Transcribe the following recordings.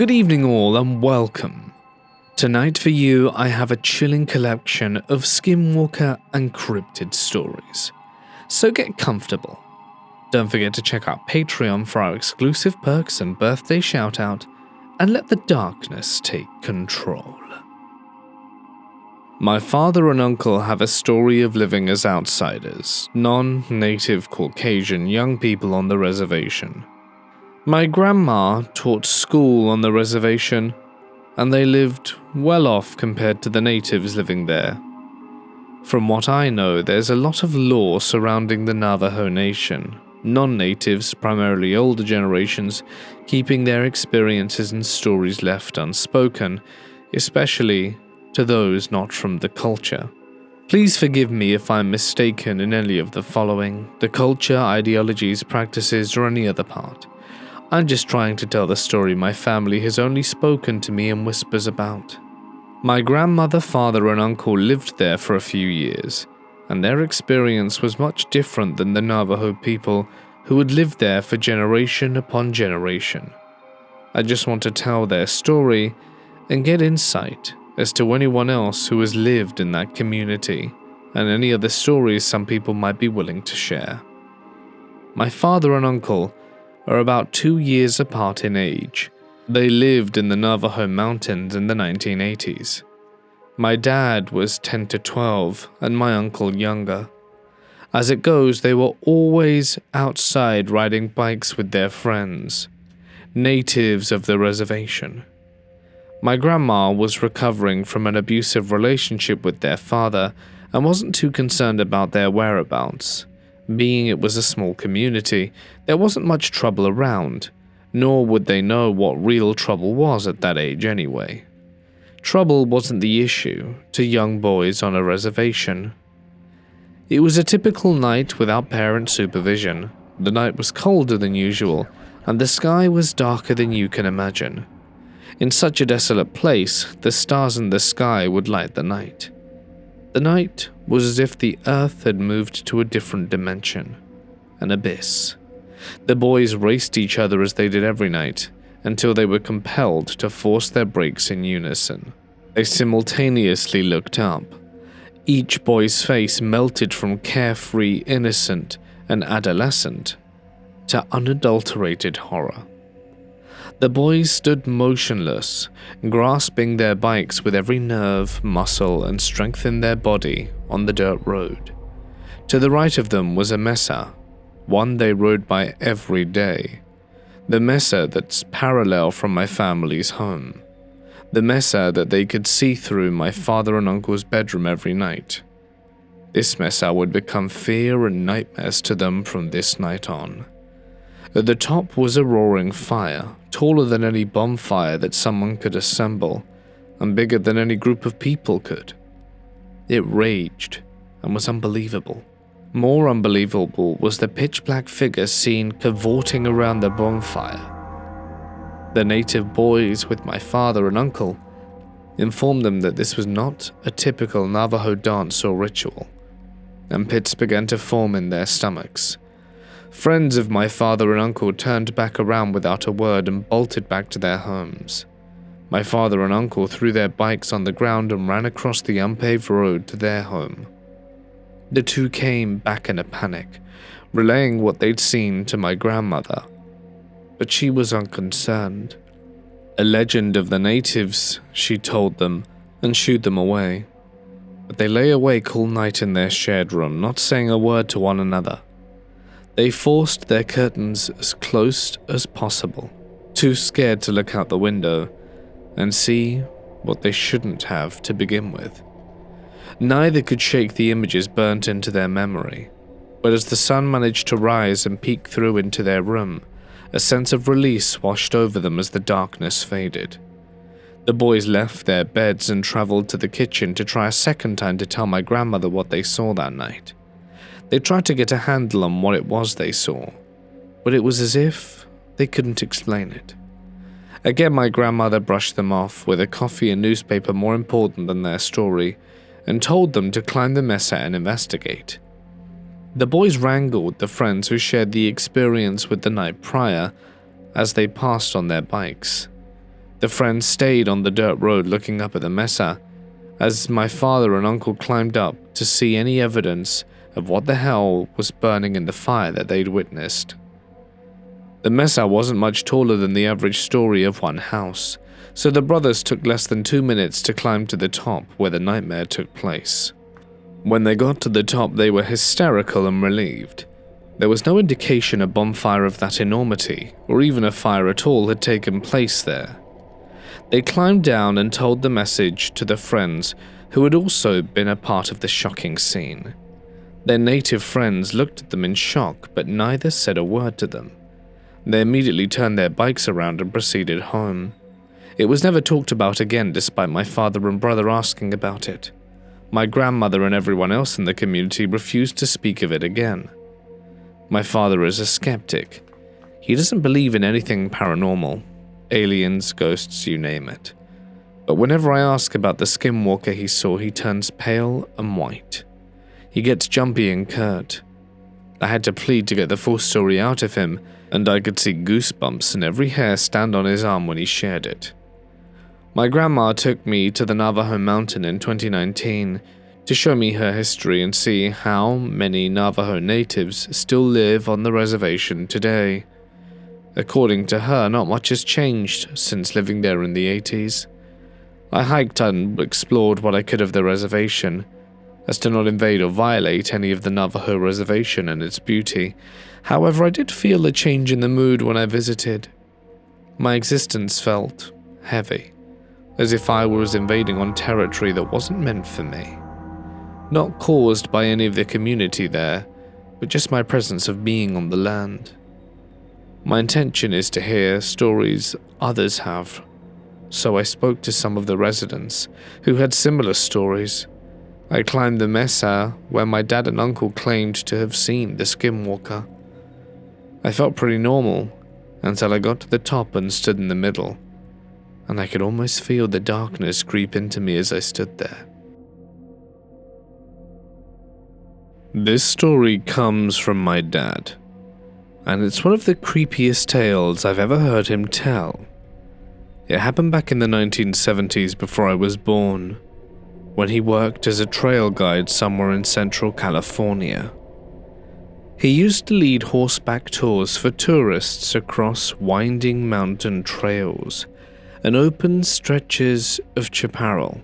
Good evening all and welcome. Tonight for you I have a chilling collection of Skinwalker and Cryptid stories. So get comfortable. Don't forget to check out Patreon for our exclusive perks and birthday shoutout, and let the darkness take control. My father and uncle have a story of living as outsiders, non-native Caucasian young people on the reservation. My grandma taught school on the reservation, and they lived well off compared to the natives living there. From what I know, there's a lot of lore surrounding the Navajo Nation, non-natives, primarily older generations, keeping their experiences and stories left unspoken, especially to those not from the culture. Please forgive me if I'm mistaken in any of the following, the culture, ideologies, practices, or any other part. I'm just trying to tell the story my family has only spoken to me in whispers about. My grandmother, father, and uncle lived there for a few years, and their experience was much different than the Navajo people who had lived there for generation upon generation. I just want to tell their story and get insight as to anyone else who has lived in that community and any other stories some people might be willing to share. My father and uncle are about 2 years apart in age. They lived in the Navajo Mountains in the 1980s. My dad was 10 to 12 and my uncle younger. As it goes, they were always outside riding bikes with their friends, natives of the reservation. My grandma was recovering from an abusive relationship with their father and wasn't too concerned about their whereabouts. Being it was a small community, there wasn't much trouble around, nor would they know what real trouble was at that age anyway. Trouble wasn't the issue to young boys on a reservation. It was a typical night without parent supervision. The night was colder than usual, and the sky was darker than you can imagine. In such a desolate place, the stars in the sky would light the night. The night was as if the earth had moved to a different dimension, an abyss. The boys raced each other as they did every night, until they were compelled to force their brakes in unison. They simultaneously looked up. Each boy's face melted from carefree, innocent, and adolescent to unadulterated horror. The boys stood motionless, grasping their bikes with every nerve, muscle, and strength in their body on the dirt road. To the right of them was a mesa, one they rode by every day. The mesa that's parallel from my family's home. The mesa that they could see through my father and uncle's bedroom every night. This mesa would become fear and nightmares to them from this night on. At the top was a roaring fire, taller than any bonfire that someone could assemble, and bigger than any group of people could. It raged, and was unbelievable. More unbelievable was the pitch-black figure seen cavorting around the bonfire. The native boys with my father and uncle informed them that this was not a typical Navajo dance or ritual, and pits began to form in their stomachs. Friends of my father and uncle turned back around without a word and bolted back to their homes. My father and uncle threw their bikes on the ground and ran across the unpaved road to their home. The two came back in a panic, relaying what they'd seen to my grandmother, but she was unconcerned. A legend of the natives, she told them, and shooed them away. But they lay awake all night in their shared room, not saying a word to one another. They forced their curtains as close as possible, too scared to look out the window and see what they shouldn't have to begin with. Neither could shake the images burnt into their memory, but as the sun managed to rise and peek through into their room, a sense of release washed over them as the darkness faded. The boys left their beds and traveled to the kitchen to try a second time to tell my grandmother what they saw that night. They tried to get a handle on what it was they saw, but it was as if they couldn't explain it. Again, my grandmother brushed them off with a coffee and newspaper more important than their story, and told them to climb the mesa and investigate. The boys wrangled the friends who shared the experience with the night prior as they passed on their bikes. The friends stayed on the dirt road looking up at the mesa, as my father and uncle climbed up to see any evidence of what the hell was burning in the fire that they'd witnessed. The mesa wasn't much taller than the average story of one house, so the brothers took less than 2 minutes to climb to the top where the nightmare took place. When they got to the top, they were hysterical and relieved. There was no indication a bonfire of that enormity, or even a fire at all, had taken place there. They climbed down and told the message to the friends who had also been a part of the shocking scene. Their native friends looked at them in shock, but neither said a word to them. They immediately turned their bikes around and proceeded home. It was never talked about again, despite my father and brother asking about it. My grandmother and everyone else in the community refused to speak of it again. My father is a skeptic. He doesn't believe in anything paranormal, aliens, ghosts, you name it. But whenever I ask about the skinwalker he saw, he turns pale and white. He gets jumpy and curt. I had to plead to get the full story out of him, and I could see goosebumps and every hair stand on his arm when he shared it. My grandma took me to the Navajo Mountain in 2019 to show me her history and see how many Navajo natives still live on the reservation today. According to her, not much has changed since living there in the 80s. I hiked and explored what I could of the reservation, as to not invade or violate any of the Navajo reservation and its beauty. However, I did feel a change in the mood when I visited. My existence felt heavy, as if I was invading on territory that wasn't meant for me. Not caused by any of the community there, but just my presence of being on the land. My intention is to hear stories others have, so I spoke to some of the residents who had similar stories. I climbed the mesa where my dad and uncle claimed to have seen the skinwalker. I felt pretty normal until I got to the top and stood in the middle, and I could almost feel the darkness creep into me as I stood there. This story comes from my dad, and it's one of the creepiest tales I've ever heard him tell. It happened back in the 1970s before I was born, when he worked as a trail guide somewhere in Central California. He used to lead horseback tours for tourists across winding mountain trails and open stretches of chaparral,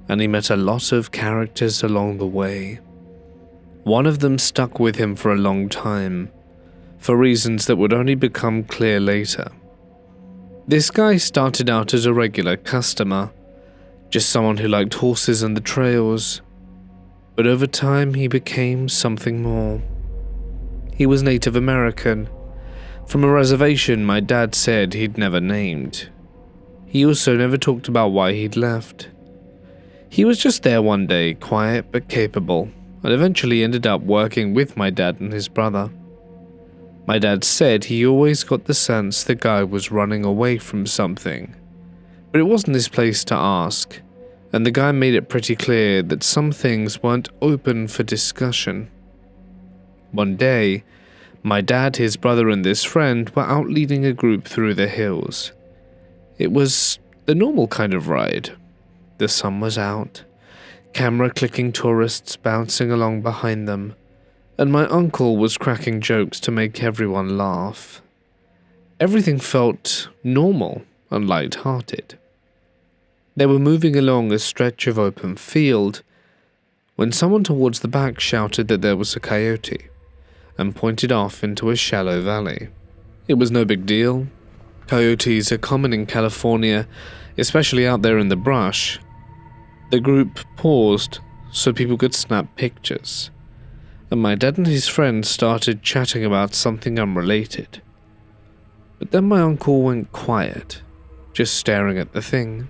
and he met a lot of characters along the way. One of them stuck with him for a long time, for reasons that would only become clear later. This guy started out as a regular customer, just someone who liked horses and the trails, but over time he became something more. He was Native American, from a reservation my dad said he'd never named. He also never talked about why he'd left. He was just there one day, quiet but capable, and eventually ended up working with my dad and his brother. My dad said he always got the sense the guy was running away from something, but it wasn't his place to ask, and the guy made it pretty clear that some things weren't open for discussion. One day, my dad, his brother, and this friend were out leading a group through the hills. It was the normal kind of ride. The sun was out, camera-clicking tourists bouncing along behind them, and my uncle was cracking jokes to make everyone laugh. Everything felt normal and light-hearted. They were moving along a stretch of open field when someone towards the back shouted that there was a coyote and pointed off into a shallow valley. It was no big deal. Coyotes are common in California, especially out there in the brush. The group paused so people could snap pictures, and my dad and his friends started chatting about something unrelated. But then my uncle went quiet, just staring at the thing.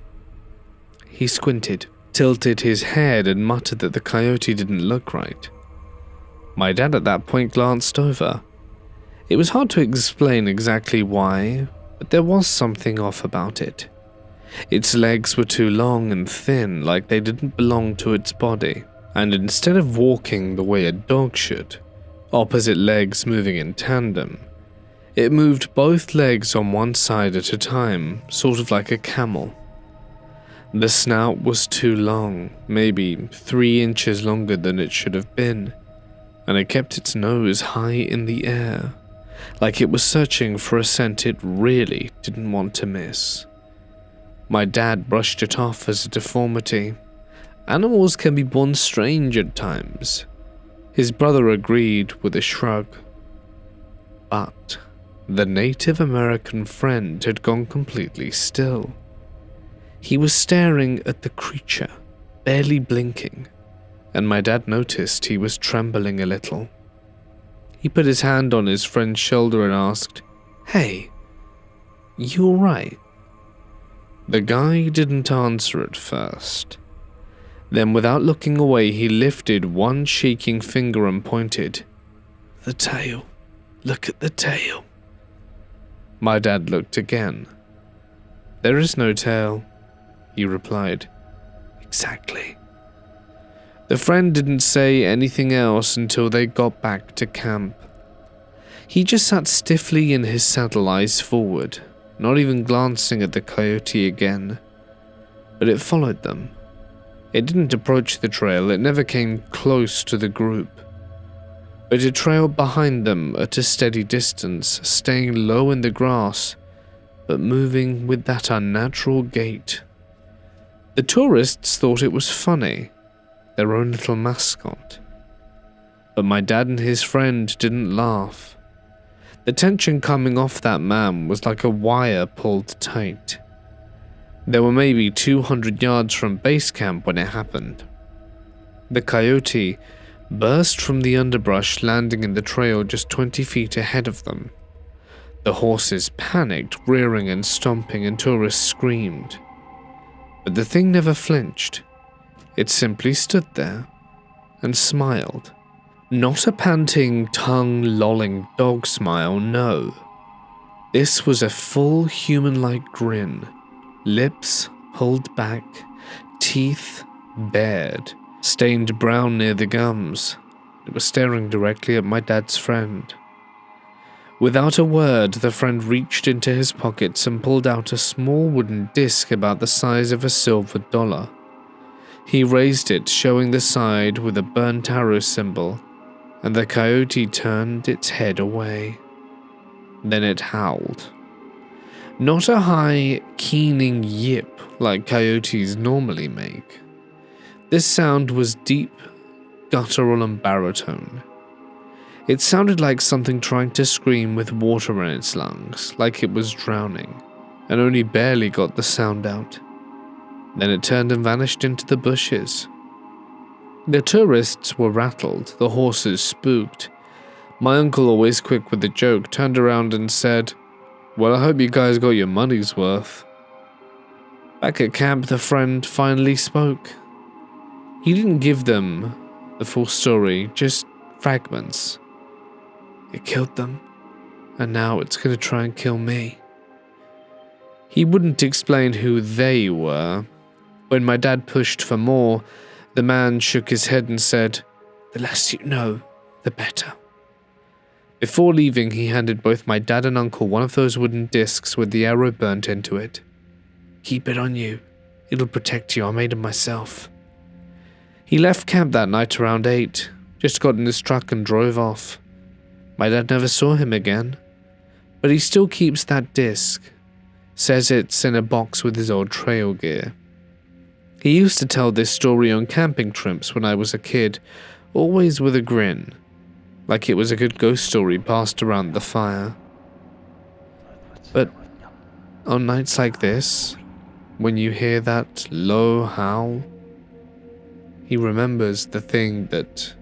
He squinted, tilted his head, and muttered that the coyote didn't look right. My dad at that point glanced over. It was hard to explain exactly why, but there was something off about it. Its legs were too long and thin, like they didn't belong to its body, and instead of walking the way a dog should, opposite legs moving in tandem, It moved both legs on one side at a time, sort of like a camel. The snout was too long, maybe 3 inches longer than it should have been, and it kept its nose high in the air, like it was searching for a scent it really didn't want to miss. My dad brushed it off as a deformity. Animals can be born strange at times. His brother agreed with a shrug. But the Native American friend had gone completely still. He was staring at the creature, barely blinking, and my dad noticed he was trembling a little. He put his hand on his friend's shoulder and asked, "Hey, you alright?" The guy didn't answer at first. Then, without looking away, he lifted one shaking finger and pointed. "The tail. Look at the tail." My dad looked again. "There is no tail," he replied. "Exactly." The friend didn't say anything else until they got back to camp. He just sat stiffly in his saddle, eyes forward, not even glancing at the coyote again. But it followed them. It didn't approach the trail, it never came close to the group. But it trailed behind them at a steady distance, staying low in the grass, but moving with that unnatural gait. The tourists thought it was funny, their own little mascot. But my dad and his friend didn't laugh. The tension coming off that man was like a wire pulled tight. They were maybe 200 yards from base camp when it happened. The coyote burst from the underbrush, landing in the trail just 20 feet ahead of them. The horses panicked, rearing and stomping, and tourists screamed. But the thing never flinched. It simply stood there and smiled. Not a panting, tongue-lolling dog smile, no. This was a full human-like grin. Lips pulled back, teeth bared, stained brown near the gums. It was staring directly at my dad's friend. Without a word, the friend reached into his pockets and pulled out a small wooden disc about the size of a silver dollar. He raised it, showing the side with a burnt arrow symbol, and the coyote turned its head away. Then it howled. Not a high, keening yip like coyotes normally make. This sound was deep, guttural and baritone. It sounded like something trying to scream with water in its lungs, like it was drowning, and only barely got the sound out. Then it turned and vanished into the bushes. The tourists were rattled, the horses spooked. My uncle, always quick with a joke, turned around and said, "Well, I hope you guys got your money's worth." Back at camp, the friend finally spoke. He didn't give them the full story, just fragments. "It killed them, and now it's going to try and kill me." He wouldn't explain who they were. When my dad pushed for more, the man shook his head and said, "The less you know, the better." Before leaving, he handed both my dad and uncle one of those wooden discs with the arrow burnt into it. "Keep it on you. It'll protect you. I made it myself." He left camp that night around 8, just got in his truck and drove off. My dad never saw him again, but he still keeps that disc. Says it's in a box with his old trail gear. He used to tell this story on camping trips when I was a kid, always with a grin, like it was a good ghost story passed around the fire. But on nights like this, when you hear that low howl, he remembers the thing that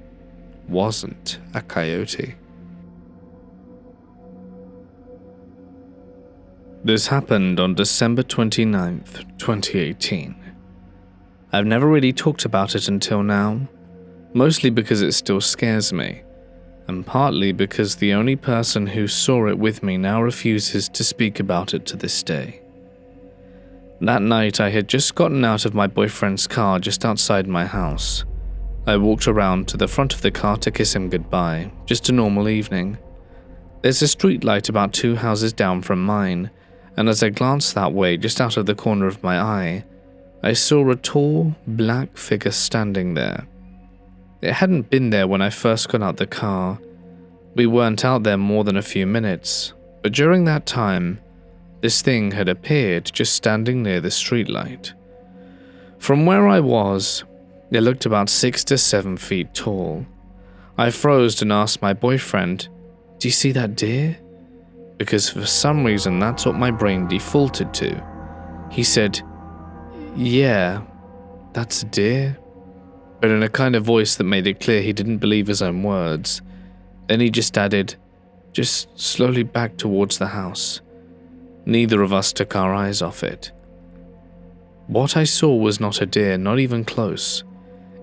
wasn't a coyote. This happened on December 29th, 2018. I've never really talked about it until now, mostly because it still scares me, and partly because the only person who saw it with me now refuses to speak about it to this day. That night, I had just gotten out of my boyfriend's car just outside my house. I walked around to the front of the car to kiss him goodbye, just a normal evening. There's a street light about 2 houses down from mine, and as I glanced that way just out of the corner of my eye, I saw a tall, black figure standing there. It hadn't been there when I first got out the car. We weren't out there more than a few minutes, but during that time, this thing had appeared just standing near the streetlight. From where I was, it looked about 6 to 7 feet tall. I froze and asked my boyfriend, "Do you see that deer?" Because for some reason that's what my brain defaulted to. He said, "Yeah, that's a deer," but in a kind of voice that made it clear he didn't believe his own words. Then he just added, "Just slowly back towards the house." Neither of us took our eyes off it. What I saw was not a deer, not even close.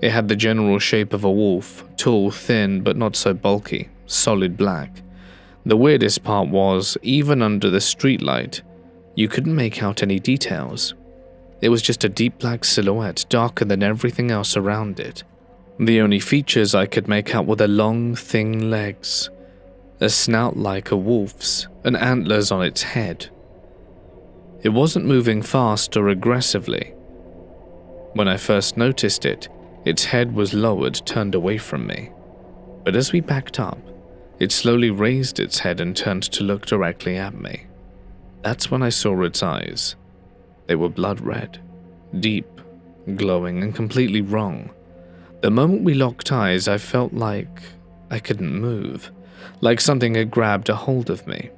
It had the general shape of a wolf, tall, thin, but not so bulky, solid black. The weirdest part was, even under the streetlight, you couldn't make out any details. It was just a deep black silhouette, darker than everything else around it. The only features I could make out were the long, thin legs, a snout like a wolf's, and antlers on its head. It wasn't moving fast or aggressively. When I first noticed it, its head was lowered, turned away from me. But as we backed up, it slowly raised its head and turned to look directly at me. That's when I saw its eyes. They were blood red, deep, glowing, and completely wrong. The moment we locked eyes, I felt like I couldn't move, like something had grabbed a hold of me.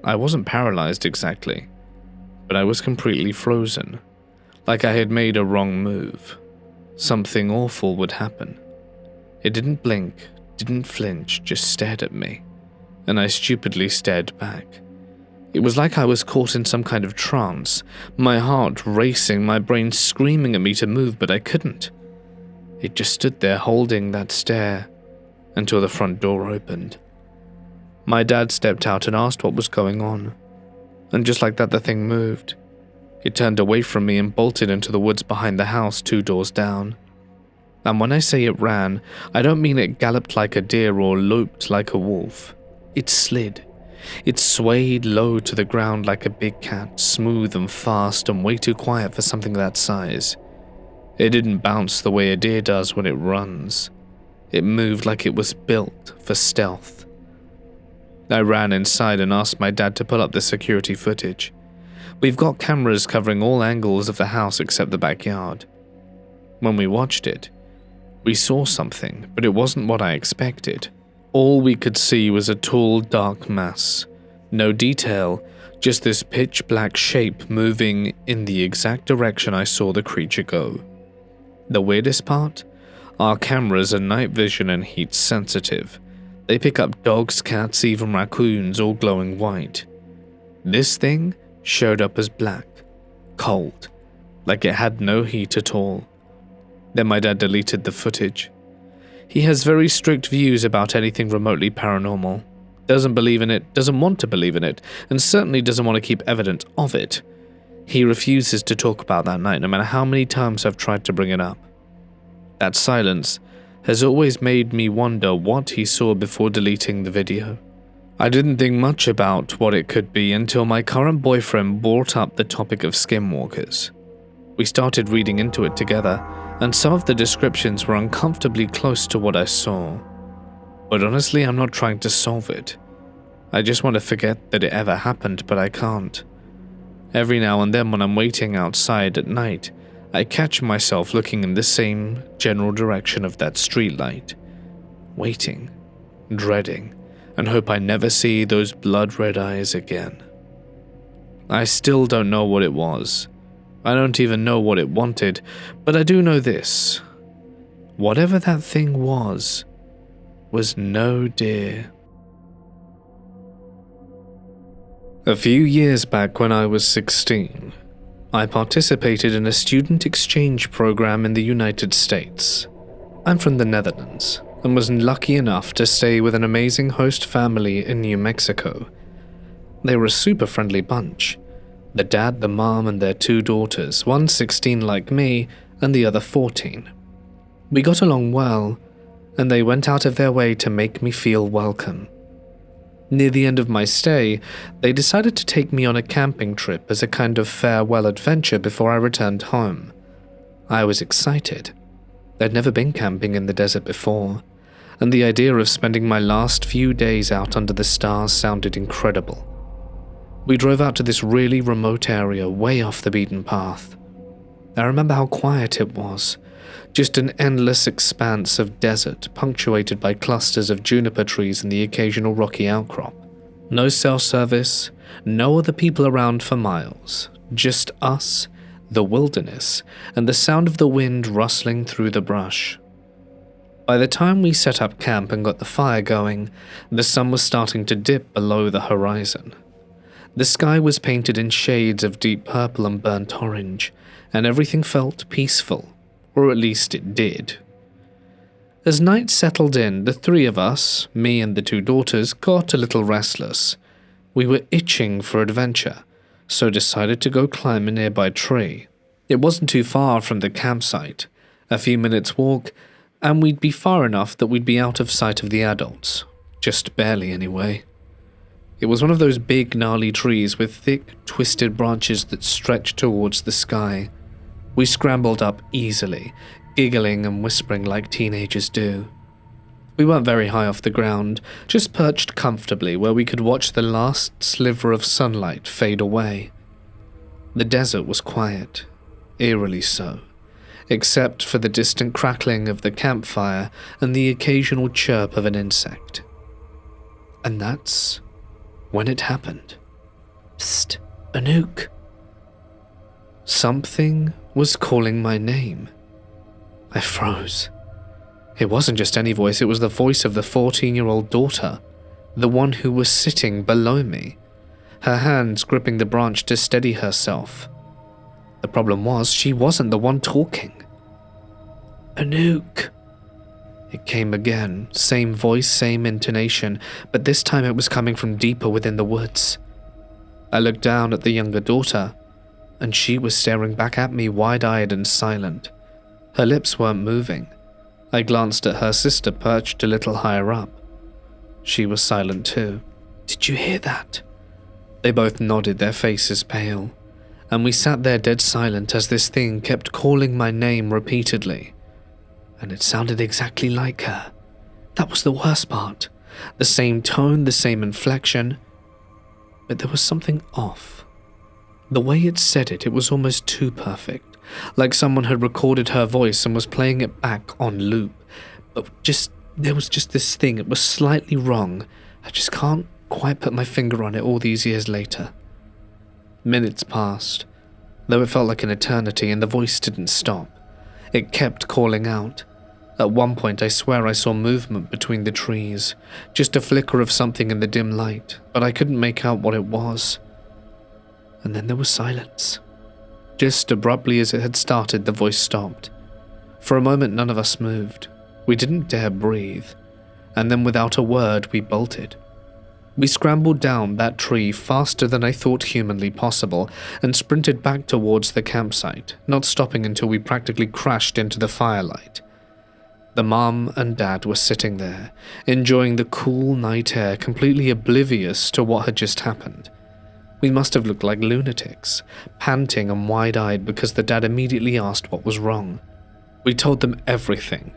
I wasn't paralyzed exactly, but I was completely frozen, like I had made a wrong move. Something awful would happen. It didn't blink, didn't flinch, just stared at me, and I stupidly stared back. It was like I was caught in some kind of trance, my heart racing, my brain screaming at me to move, but I couldn't. It just stood there holding that stare until the front door opened. My dad stepped out and asked what was going on, and just like that the thing moved. It turned away from me and bolted into the woods behind the house 2 doors down. And when I say it ran, I don't mean it galloped like a deer or loped like a wolf. It slid. It swayed low to the ground like a big cat, smooth and fast and way too quiet for something that size. It didn't bounce the way a deer does when it runs. It moved like it was built for stealth. I ran inside and asked my dad to pull up the security footage. We've got cameras covering all angles of the house except the backyard. When we watched it, we saw something, but it wasn't what I expected. All we could see was a tall, dark mass. No detail, just this pitch black shape moving in the exact direction I saw the creature go. The weirdest part? Our cameras are night vision and heat sensitive. They pick up dogs, cats, even raccoons, all glowing white. This thing showed up as black, cold, like it had no heat at all. Then my dad deleted the footage. He has very strict views about anything remotely paranormal. Doesn't believe in it, doesn't want to believe in it, and certainly doesn't want to keep evidence of it. He refuses to talk about that night, no matter how many times I've tried to bring it up. That silence has always made me wonder what he saw before deleting the video. I didn't think much about what it could be until my current boyfriend brought up the topic of skinwalkers. We started reading into it together, and some of the descriptions were uncomfortably close to what I saw. But honestly, I'm not trying to solve it. I just want to forget that it ever happened, but I can't. Every now and then when I'm waiting outside at night, I catch myself looking in the same general direction of that streetlight, waiting, dreading, and hope I never see those blood-red eyes again. I still don't know what it was. I don't even know what it wanted, but I do know this. Whatever that thing was no deer. A few years back when I was 16, I participated in a student exchange program in the United States. I'm from the Netherlands and was lucky enough to stay with an amazing host family in New Mexico. They were a super friendly bunch. The dad, the mom, and their 2 daughters, one 16 like me and the other 14. We got along well, and they went out of their way to make me feel welcome. Near the end of my stay, they decided to take me on a camping trip as a kind of farewell adventure before I returned home. I was excited. I'd never been camping in the desert before, and the idea of spending my last few days out under the stars sounded incredible. We drove out to this really remote area way off the beaten path. I remember how quiet it was, just an endless expanse of desert punctuated by clusters of juniper trees and the occasional rocky outcrop. No cell service, no other people around for miles, just us, the wilderness, and the sound of the wind rustling through the brush. By the time we set up camp and got the fire going, the sun was starting to dip below the horizon. The sky was painted in shades of deep purple and burnt orange, and everything felt peaceful, or at least it did. As night settled in, the three of us, me and the two daughters, got a little restless. We were itching for adventure, so decided to go climb a nearby tree. It wasn't too far from the campsite, a few minutes' walk, and we'd be far enough that we'd be out of sight of the adults. Just barely, anyway. It was one of those big, gnarly trees with thick, twisted branches that stretched towards the sky. We scrambled up easily, giggling and whispering like teenagers do. We weren't very high off the ground, just perched comfortably where we could watch the last sliver of sunlight fade away. The desert was quiet, eerily so, except for the distant crackling of the campfire and the occasional chirp of an insect. And that's when it happened. Psst, Anouk. Something was calling my name. I froze. It wasn't just any voice, it was the voice of the 14-year-old daughter, the one who was sitting below me, her hands gripping the branch to steady herself. The problem was, she wasn't the one talking. Anouk. It came again, same voice, same intonation, but this time it was coming from deeper within the woods. I looked down at the younger daughter, and she was staring back at me wide-eyed and silent. Her lips weren't moving. I glanced at her sister perched a little higher up. She was silent too. Did you hear that? They both nodded, their faces pale, and we sat there dead silent as this thing kept calling my name repeatedly. And it sounded exactly like her. That was the worst part. The same tone, the same inflection. But there was something off. The way it said it was almost too perfect. Like someone had recorded her voice and was playing it back on loop. But there was just this thing, it was slightly wrong. I just can't quite put my finger on it all these years later. Minutes passed, though it felt like an eternity, and the voice didn't stop. It kept calling out. At one point, I swear I saw movement between the trees, just a flicker of something in the dim light, but I couldn't make out what it was. And then there was silence. Just abruptly as it had started, the voice stopped. For a moment, none of us moved. We didn't dare breathe, and then without a word, we bolted. We scrambled down that tree faster than I thought humanly possible and sprinted back towards the campsite, not stopping until we practically crashed into the firelight. The mom and dad were sitting there, enjoying the cool night air, completely oblivious to what had just happened. We must have looked like lunatics, panting and wide-eyed because the dad immediately asked what was wrong. We told them everything,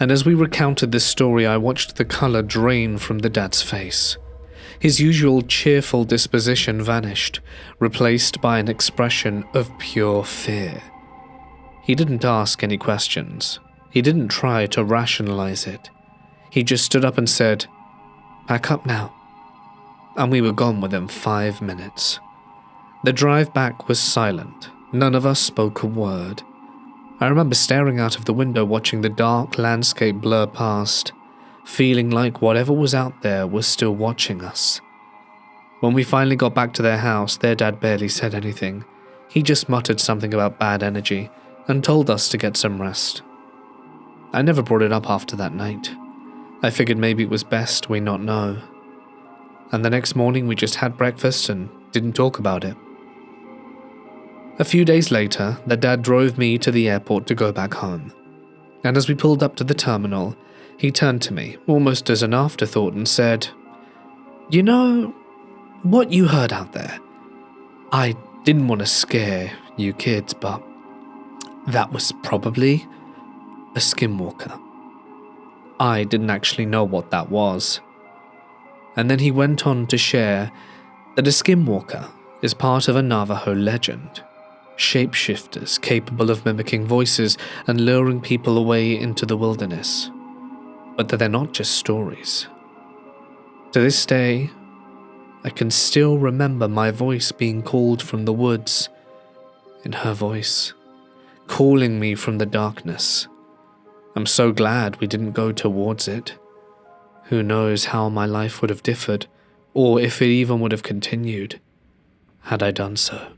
and as we recounted this story, I watched the color drain from the dad's face. His usual cheerful disposition vanished, replaced by an expression of pure fear. He didn't ask any questions. He didn't try to rationalize it. He just stood up and said, "Pack up now." And we were gone within 5 minutes. The drive back was silent. None of us spoke a word. I remember staring out of the window watching the dark landscape blur past, feeling like whatever was out there was still watching us. When we finally got back to their house, their dad barely said anything. He just muttered something about bad energy and told us to get some rest. I never brought it up after that night. I figured maybe it was best we not know. And the next morning we just had breakfast and didn't talk about it. A few days later, the dad drove me to the airport to go back home. And as we pulled up to the terminal, he turned to me, almost as an afterthought, and said, You know what you heard out there? I didn't want to scare you kids, but that was probably a skinwalker. I didn't actually know what that was. And then he went on to share that a skinwalker is part of a Navajo legend. Shapeshifters capable of mimicking voices and luring people away into the wilderness. But that they're not just stories. To this day, I can still remember my voice being called from the woods, in her voice, calling me from the darkness. I'm so glad we didn't go towards it. Who knows how my life would have differed, or if it even would have continued, had I done so.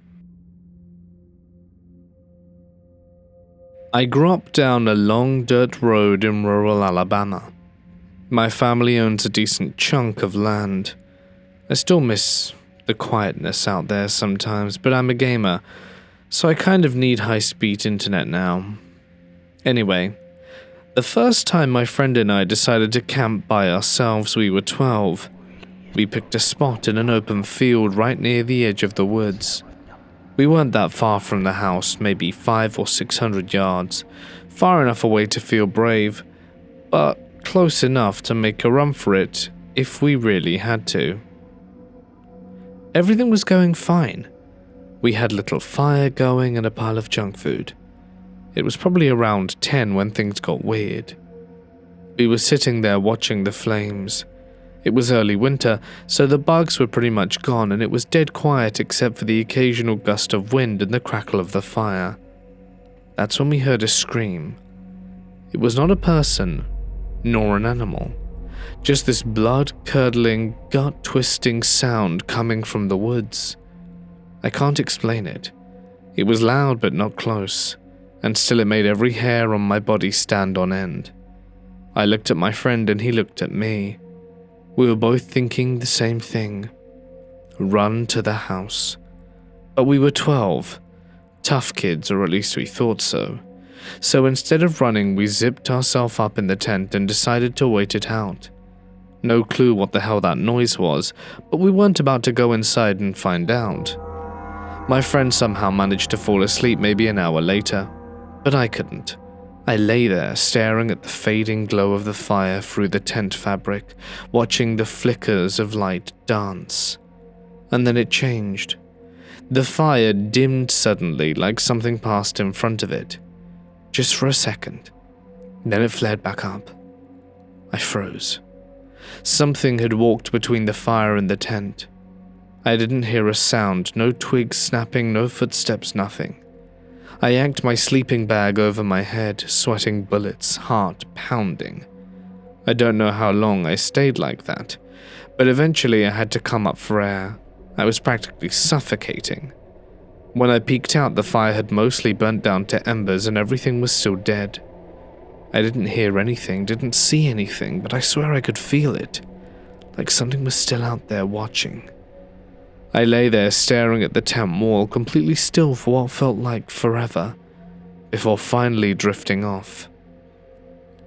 I grew up down a long dirt road in rural Alabama. My family owns a decent chunk of land. I still miss the quietness out there sometimes, but I'm a gamer, so I kind of need high-speed internet now. Anyway, the first time my friend and I decided to camp by ourselves, we were 12. We picked a spot in an open field right near the edge of the woods. We weren't that far from the house, maybe 500 or 600 yards, far enough away to feel brave, but close enough to make a run for it if we really had to. Everything was going fine. We had a little fire going and a pile of junk food. It was probably around 10 when things got weird. We were sitting there watching the flames. It was early winter, so the bugs were pretty much gone and it was dead quiet except for the occasional gust of wind and the crackle of the fire. That's when we heard a scream. It was not a person, nor an animal. Just this blood-curdling, gut-twisting sound coming from the woods. I can't explain it. It was loud but not close, and still it made every hair on my body stand on end. I looked at my friend and he looked at me. We were both thinking the same thing. Run to the house. But we were 12. Tough kids, or at least we thought so. So instead of running, we zipped ourselves up in the tent and decided to wait it out. No clue what the hell that noise was, but we weren't about to go inside and find out. My friend somehow managed to fall asleep maybe an hour later, but I couldn't. I lay there staring at the fading glow of the fire through the tent fabric, watching the flickers of light dance. And then it changed. The fire dimmed suddenly like something passed in front of it. Just for a second. Then it flared back up. I froze. Something had walked between the fire and the tent. I didn't hear a sound, no twigs snapping, no footsteps, nothing. I yanked my sleeping bag over my head, sweating bullets, heart pounding. I don't know how long I stayed like that, but eventually I had to come up for air. I was practically suffocating. When I peeked out, the fire had mostly burnt down to embers and everything was still dead. I didn't hear anything, didn't see anything, but I swear I could feel it, like something was still out there watching. I lay there staring at the tent wall, completely still for what felt like forever, before finally drifting off.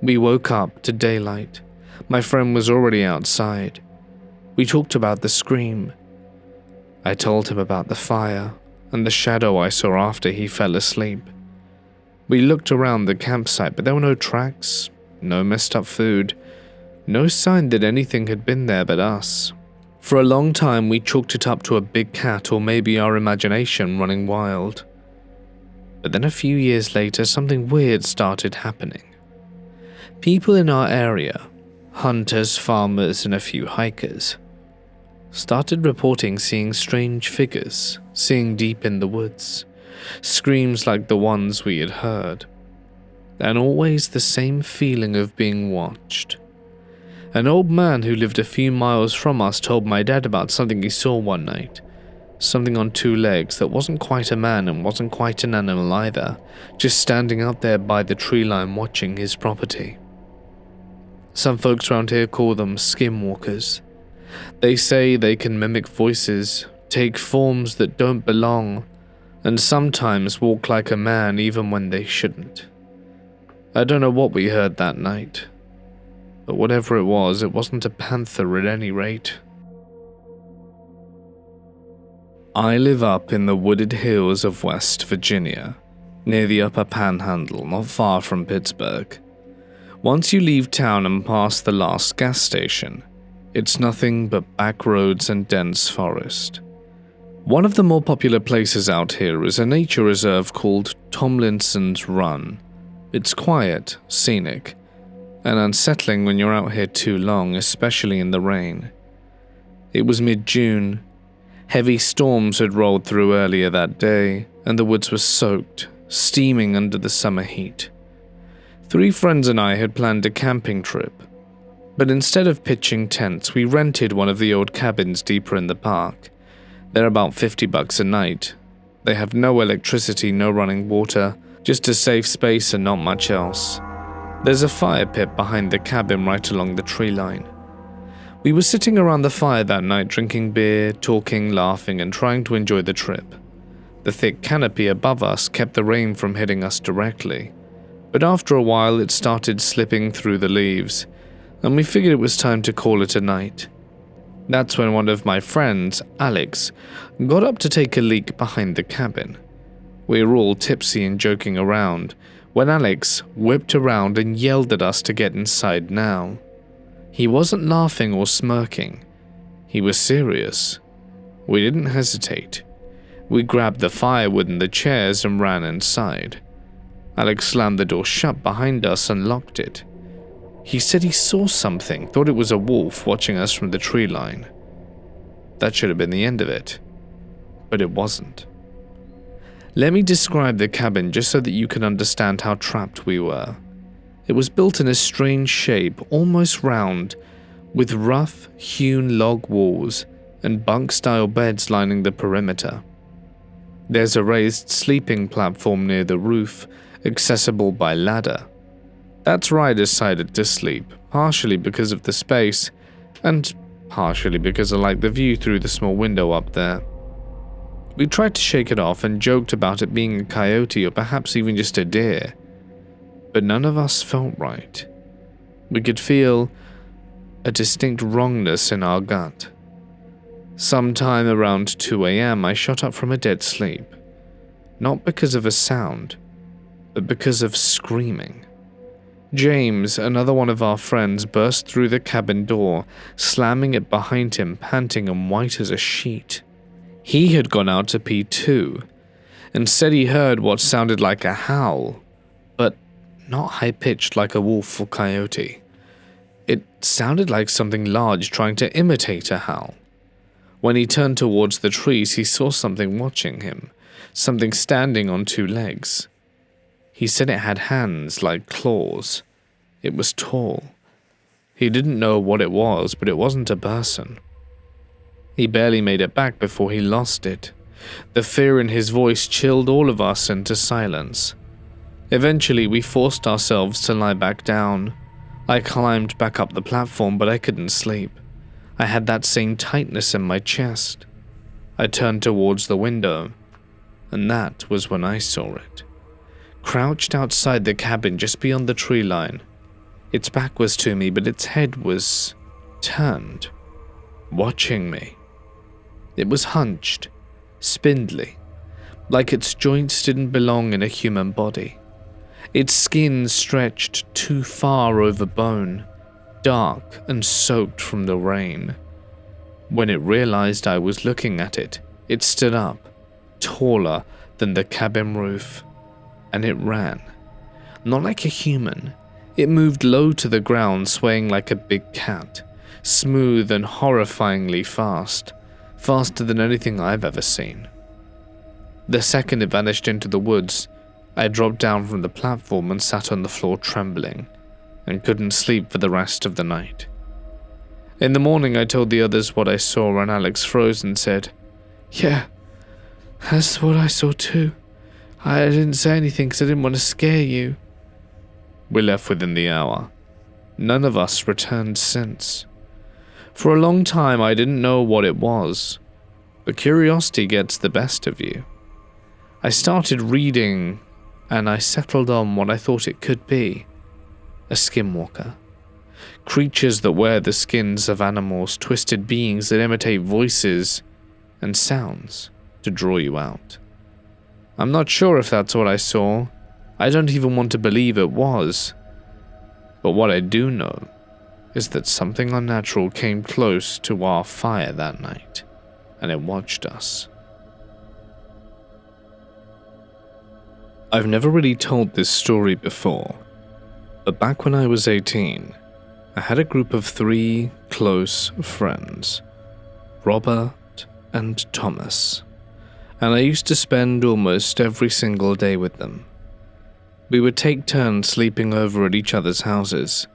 We woke up to daylight. My friend was already outside. We talked about the scream. I told him about the fire and the shadow I saw after he fell asleep. We looked around the campsite, but there were no tracks, no messed up food, no sign that anything had been there but us. For a long time, we chalked it up to a big cat or maybe our imagination running wild. But then a few years later, something weird started happening. People in our area, hunters, farmers, and a few hikers, started reporting seeing strange figures, seeing deep in the woods, screams like the ones we had heard, and always the same feeling of being watched. An old man who lived a few miles from us told my dad about something he saw one night. Something on two legs that wasn't quite a man and wasn't quite an animal either, just standing out there by the tree line watching his property. Some folks around here call them skinwalkers. They say they can mimic voices, take forms that don't belong, and sometimes walk like a man even when they shouldn't. I don't know what we heard that night. But whatever it wasn't a panther at any rate. I live up in the wooded hills of West Virginia, near the Upper Panhandle, not far from Pittsburgh. Once you leave town and pass the last gas station, it's nothing but back roads and dense forest. One of the more popular places out here is a nature reserve called Tomlinson's Run. It's quiet, scenic, and unsettling when you're out here too long, especially in the rain. It was mid-June. Heavy storms had rolled through earlier that day, and the woods were soaked, steaming under the summer heat. 3 friends and I had planned a camping trip, but instead of pitching tents, we rented one of the old cabins deeper in the park. They're about $50 a night. They have no electricity, no running water, just a safe space and not much else. There's a fire pit behind the cabin right along the tree line. We were sitting around the fire that night drinking beer, talking, laughing, and trying to enjoy the trip. The thick canopy above us kept the rain from hitting us directly, but after a while it started slipping through the leaves, and we figured it was time to call it a night. That's when one of my friends, Alex, got up to take a leak behind the cabin. We were all tipsy and joking around when Alex whipped around and yelled at us to get inside now. He wasn't laughing or smirking. He was serious. We didn't hesitate. We grabbed the firewood and the chairs and ran inside. Alex slammed the door shut behind us and locked it. He said he saw something, thought it was a wolf watching us from the tree line. That should have been the end of it, but it wasn't. Let me describe the cabin just so that you can understand how trapped we were. It was built in a strange shape, almost round, with rough, hewn log walls and bunk-style beds lining the perimeter. There's a raised sleeping platform near the roof, accessible by ladder. That's where I decided to sleep, partially because of the space, and partially because I liked the view through the small window up there. We tried to shake it off and joked about it being a coyote or perhaps even just a deer, but none of us felt right. We could feel a distinct wrongness in our gut. Sometime around 2 a.m. I shot up from a dead sleep, not because of a sound, but because of screaming. James, another one of our friends, burst through the cabin door, slamming it behind him, panting and white as a sheet. He had gone out to pee too, and said he heard what sounded like a howl, but not high-pitched like a wolf or coyote. It sounded like something large trying to imitate a howl. When he turned towards the trees, he saw something watching him, something standing on 2 legs. He said it had hands like claws. It was tall. He didn't know what it was, but it wasn't a person. He barely made it back before he lost it. The fear in his voice chilled all of us into silence. Eventually, we forced ourselves to lie back down. I climbed back up the platform, but I couldn't sleep. I had that same tightness in my chest. I turned towards the window, and that was when I saw it. Crouched outside the cabin just beyond the tree line. Its back was to me, but its head was turned, watching me. It was hunched, spindly, like its joints didn't belong in a human body. Its skin stretched too far over bone, dark and soaked from the rain. When it realized I was looking at it, it stood up, taller than the cabin roof. And it ran. Not like a human. It moved low to the ground, swaying like a big cat, smooth and horrifyingly fast, faster than anything I've ever seen. The second it vanished into the woods, I dropped down from the platform and sat on the floor trembling, and couldn't sleep for the rest of the night. In the morning I told the others what I saw, and Alex froze and said, "Yeah, that's what I saw too. I didn't say anything because I didn't want to scare you." We left within the hour. None of us returned since. For a long time I didn't know what it was, but curiosity gets the best of you. I started reading, and I settled on what I thought it could be: a skinwalker. Creatures that wear the skins of animals, twisted beings that imitate voices and sounds. to draw you out. I'm not sure if that's what I saw. I don't even want to believe it was. But what I do know is that something unnatural came close to our fire that night, and it watched us. I've never really told this story before, but back when I was 18, I had a group of 3 close friends, Robert and Thomas, and I used to spend almost every single day with them. We would take turns sleeping over at each other's houses.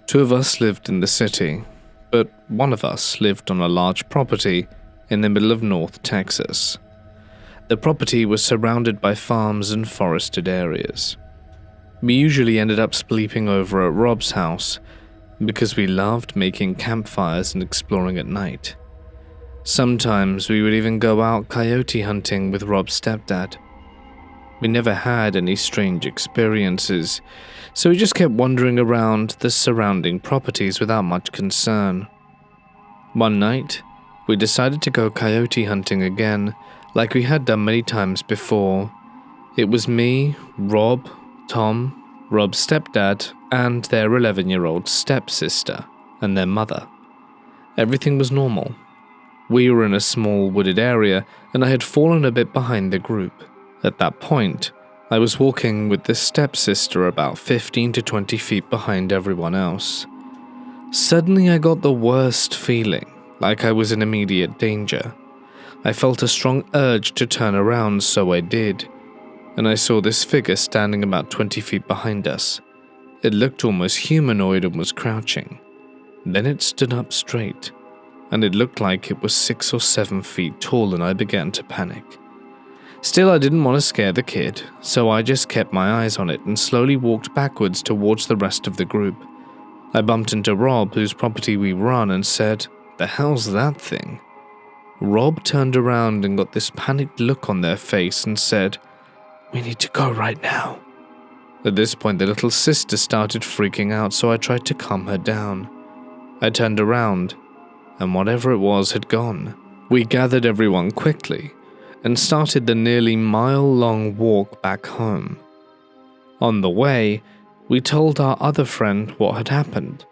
2 of us lived in the city, but one of us lived on a large property in the middle of North Texas. The property was surrounded by farms and forested areas. We usually ended up sleeping over at Rob's house because we loved making campfires and exploring at night. Sometimes we would even go out coyote hunting with Rob's stepdad. We never had any strange experiences, so we just kept wandering around the surrounding properties without much concern. One night, we decided to go coyote hunting again, like we had done many times before. It was me, Rob, Tom, Rob's stepdad, and their 11-year-old stepsister, and their mother. Everything was normal. We were in a small wooded area, and I had fallen a bit behind the group. At that point, I was walking with the stepsister about 15 to 20 feet behind everyone else. Suddenly I got the worst feeling, like I was in immediate danger. I felt a strong urge to turn around, so I did, and I saw this figure standing about 20 feet behind us. It looked almost humanoid and was crouching. Then it stood up straight, and it looked like it was 6 or 7 feet tall, and I began to panic. Still, I didn't want to scare the kid, so I just kept my eyes on it and slowly walked backwards towards the rest of the group. I bumped into Rob, whose property we run, and said, "The hell's that thing?" Rob turned around and got this panicked look on their face and said, "We need to go right now." At this point, the little sister started freaking out, so I tried to calm her down. I turned around, and whatever it was had gone. We gathered everyone quickly and started the nearly mile-long walk back home. On the way, we told our other friend what had happened,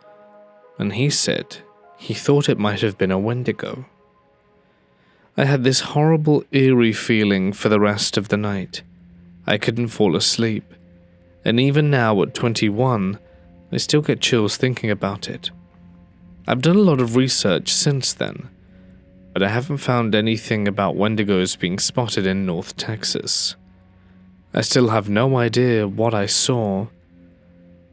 and he said he thought it might have been a Wendigo. I had this horrible, eerie feeling for the rest of the night. I couldn't fall asleep, and even now at 21, I still get chills thinking about it. I've done a lot of research since then, but I haven't found anything about Wendigos being spotted in North Texas. I still have no idea what I saw,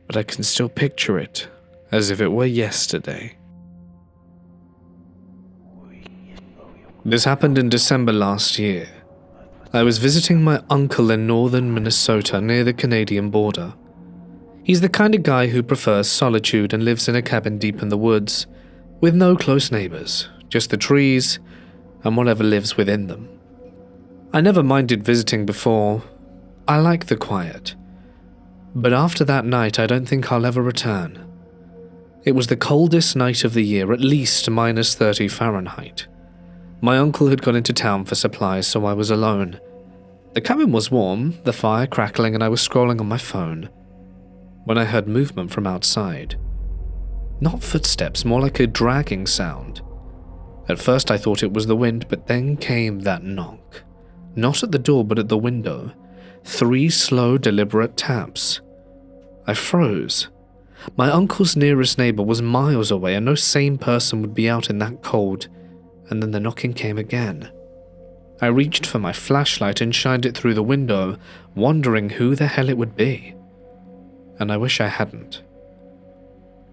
but I can still picture it as if it were yesterday. This happened in December last year. I was visiting my uncle in northern Minnesota near the Canadian border. He's the kind of guy who prefers solitude and lives in a cabin deep in the woods, with no close neighbors, just the trees and whatever lives within them. I never minded visiting before. I like the quiet. But after that night, I don't think I'll ever return. It was the coldest night of the year, at least minus 30 Fahrenheit. My uncle had gone into town for supplies, so I was alone. The cabin was warm, the fire crackling, and I was scrolling on my phone when I heard movement from outside. Not footsteps, more like a dragging sound. At first I thought it was the wind, but then came that knock. Not at the door, but at the window. 3 slow, deliberate taps. I froze. My uncle's nearest neighbor was miles away, and no sane person would be out in that cold. And then the knocking came again. I reached for my flashlight and shined it through the window, wondering who the hell it would be. And I wish I hadn't.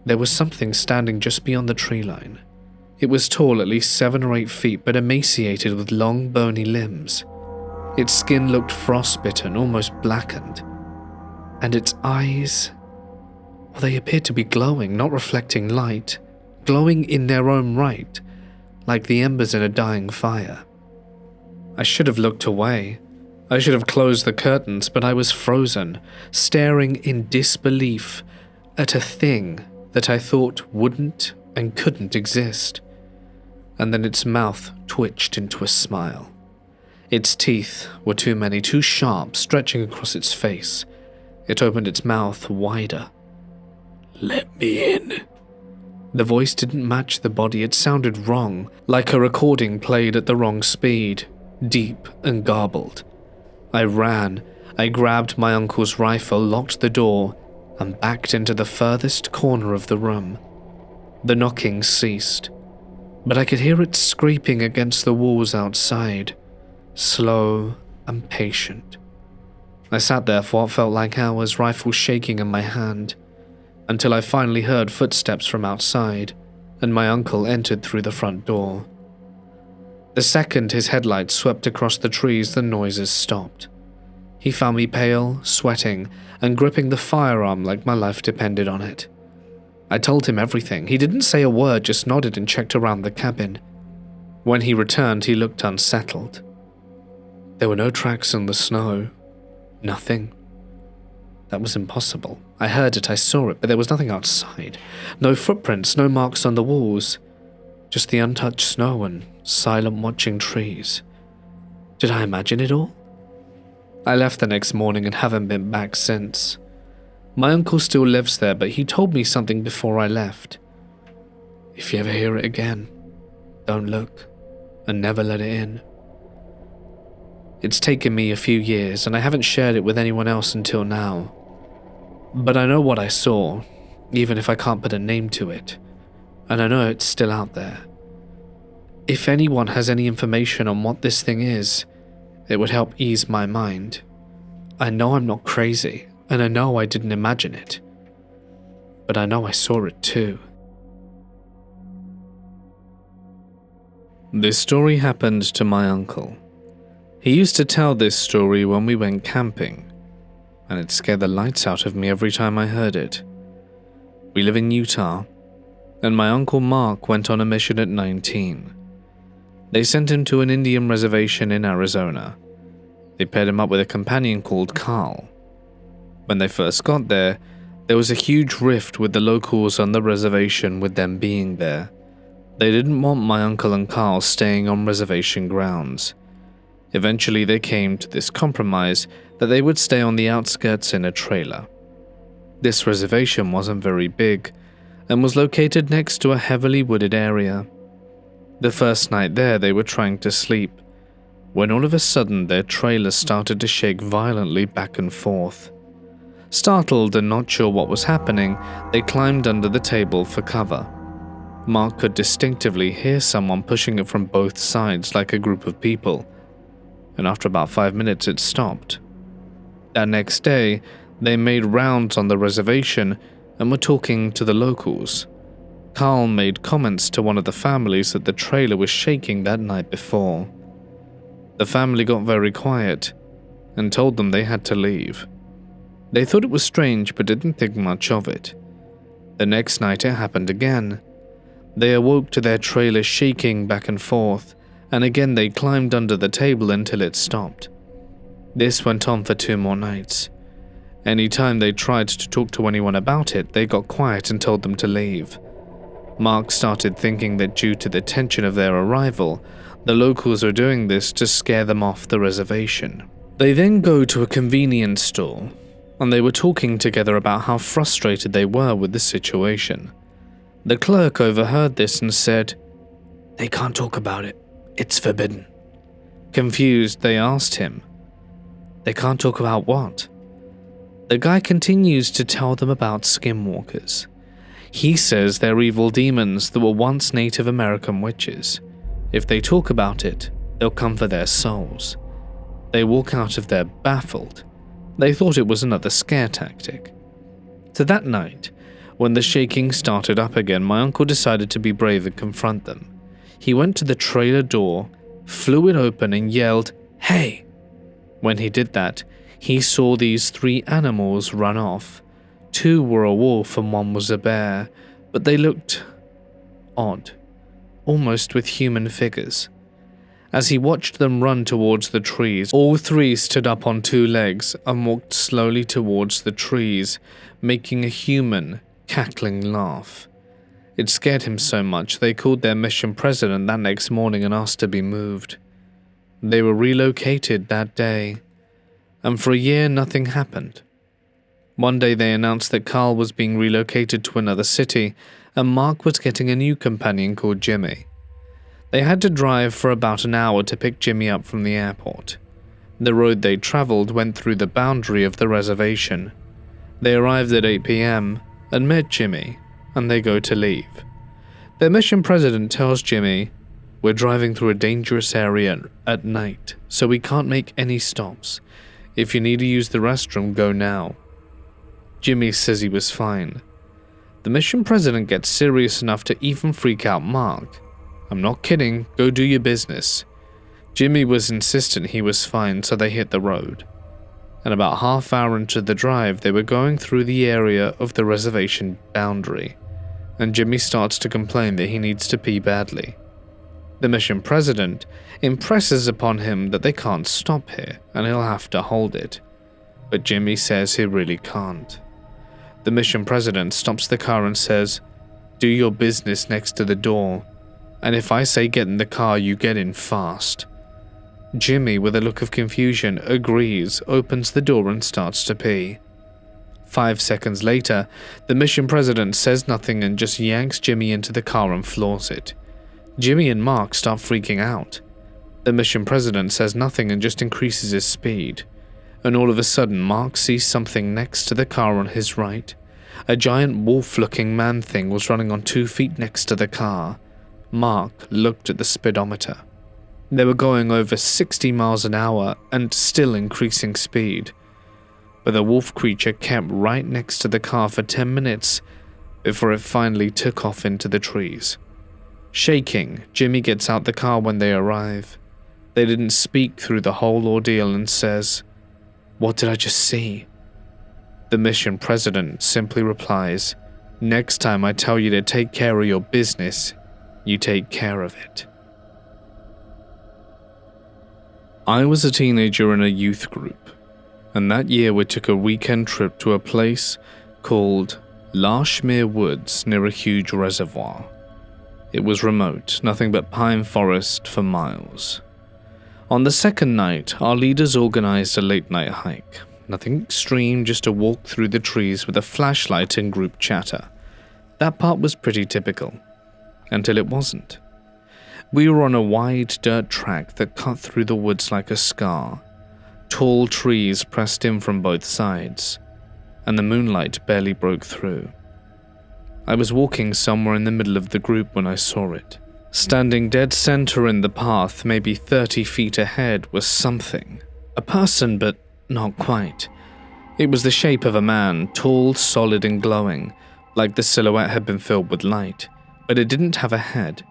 There was something standing just beyond the tree line. It was tall, at least 7 or 8 feet, but emaciated with long, bony limbs. Its skin looked frostbitten, almost blackened. And its eyes, well, they appeared to be glowing, not reflecting light, glowing in their own right, like the embers in a dying fire. I should have looked away. I should have closed the curtains, but I was frozen, staring in disbelief at a thing that I thought wouldn't and couldn't exist. And then its mouth twitched into a smile. Its teeth were too many, too sharp, stretching across its face. It opened its mouth wider. "Let me in." The voice didn't match the body. It sounded wrong, like a recording played at the wrong speed, deep and garbled. I ran. I grabbed my uncle's rifle, locked the door, and backed into the furthest corner of the room. The knocking ceased, but I could hear it scraping against the walls outside, slow and patient. I sat there for what felt like hours, rifle shaking in my hand, until I finally heard footsteps from outside, and my uncle entered through the front door. The second his headlights swept across the trees, the noises stopped. He found me pale, sweating, and gripping the firearm like my life depended on it. I told him everything. He didn't say a word, just nodded and checked around the cabin. When he returned, he looked unsettled. There were no tracks in the snow. Nothing. That was impossible. I heard it, I saw it, but there was nothing outside. No footprints, no marks on the walls. Just the untouched snow and silent watching trees. Did I imagine it all? I left the next morning and haven't been back since. My uncle still lives there, but he told me something before I left. If you ever hear it again, don't look and never let it in. It's taken me a few years, and I haven't shared it with anyone else until now. But I know what I saw, even if I can't put a name to it, and I know it's still out there. If anyone has any information on what this thing is, it would help ease my mind. I know I'm not crazy, and I know I didn't imagine it, but I know I saw it too. This story happened to my uncle. He used to tell this story when we went camping, and it scared the lights out of me every time I heard it. We live in Utah, and my uncle Mark went on a mission at 19. They sent him to an Indian reservation in Arizona. They paired him up with a companion called Carl. When they first got there was a huge rift with the locals on the reservation with them being there. They didn't want my uncle and Carl staying on reservation grounds. Eventually they came to this compromise that they would stay on the outskirts in a trailer. This reservation wasn't very big and was located next to a heavily wooded area. The first night there they were trying to sleep, when all of a sudden their trailer started to shake violently back and forth. Startled and not sure what was happening, they climbed under the table for cover. Mark could distinctively hear someone pushing it from both sides like a group of people, and after about 5 minutes it stopped. That next day, they made rounds on the reservation and were talking to the locals. Carl made comments to one of the families that the trailer was shaking that night before. The family got very quiet and told them they had to leave. They thought it was strange but didn't think much of it. The next night it happened again. They awoke to their trailer shaking back and forth, and again they climbed under the table until it stopped. This went on for 2 more nights. Any time they tried to talk to anyone about it, they got quiet and told them to leave. Mark started thinking that due to the tension of their arrival, the locals are doing this to scare them off the reservation. They then go to a convenience store, and they were talking together about how frustrated they were with the situation. The clerk overheard this and said, "They can't talk about it. It's forbidden." Confused, they asked him, "They can't talk about what?" The guy continues to tell them about skinwalkers. He says they're evil demons that were once Native American witches. If they talk about it, they'll come for their souls. They walk out of there baffled. They thought it was another scare tactic. So that night, when the shaking started up again, my uncle decided to be brave and confront them. He went to the trailer door, flew it open and yelled, "Hey!" When he did that, he saw these 3 animals run off. 2 were a wolf and 1 was a bear, but they looked odd, almost with human figures. As he watched them run towards the trees, all 3 stood up on 2 legs and walked slowly towards the trees, making a human, cackling laugh. It scared him so much they called their mission president that next morning and asked to be moved. They were relocated that day, and for a year nothing happened. One day they announced that Carl was being relocated to another city, and Mark was getting a new companion called Jimmy. They had to drive for about an hour to pick Jimmy up from the airport. The road they traveled went through the boundary of the reservation. They arrived at 8 p.m. and met Jimmy, and they go to leave. Their mission president tells Jimmy, "We're driving through a dangerous area at night, so we can't make any stops. If you need to use the restroom, go now." Jimmy says he was fine. The mission president gets serious enough to even freak out Mark. "I'm not kidding, go do your business." Jimmy was insistent he was fine, so they hit the road. And about half hour into the drive, they were going through the area of the reservation boundary, and Jimmy starts to complain that he needs to pee badly. The mission president impresses upon him that they can't stop here, and he'll have to hold it. But Jimmy says he really can't. The mission president stops the car and says, "Do your business next to the door, and if I say get in the car, you get in fast." Jimmy, with a look of confusion, agrees, opens the door and starts to pee. 5 seconds later, the mission president says nothing and just yanks Jimmy into the car and floors it. Jimmy and Mark start freaking out. The mission president says nothing and just increases his speed. And all of a sudden, Mark sees something next to the car on his right. A giant wolf-looking man thing was running on 2 feet next to the car. Mark looked at the speedometer. They were going over 60 miles an hour and still increasing speed. But the wolf creature kept right next to the car for 10 minutes before it finally took off into the trees. Shaking, Jimmy gets out the car when they arrive. They didn't speak through the whole ordeal and says, "What did I just see?" The mission president simply replies, "Next time I tell you to take care of your business, you take care of it." I was a teenager in a youth group, and that year we took a weekend trip to a place called Lashmere Woods near a huge reservoir. It was remote, nothing but pine forest for miles. On the second night, our leaders organized a late-night hike. Nothing extreme, just a walk through the trees with a flashlight and group chatter. That part was pretty typical, until it wasn't. We were on a wide dirt track that cut through the woods like a scar. Tall trees pressed in from both sides, and the moonlight barely broke through. I was walking somewhere in the middle of the group when I saw it. Standing dead center in the path, maybe 30 feet ahead, was something. A person, but not quite. It was the shape of a man, tall, solid, and glowing, like the silhouette had been filled with light, but it didn't have a head.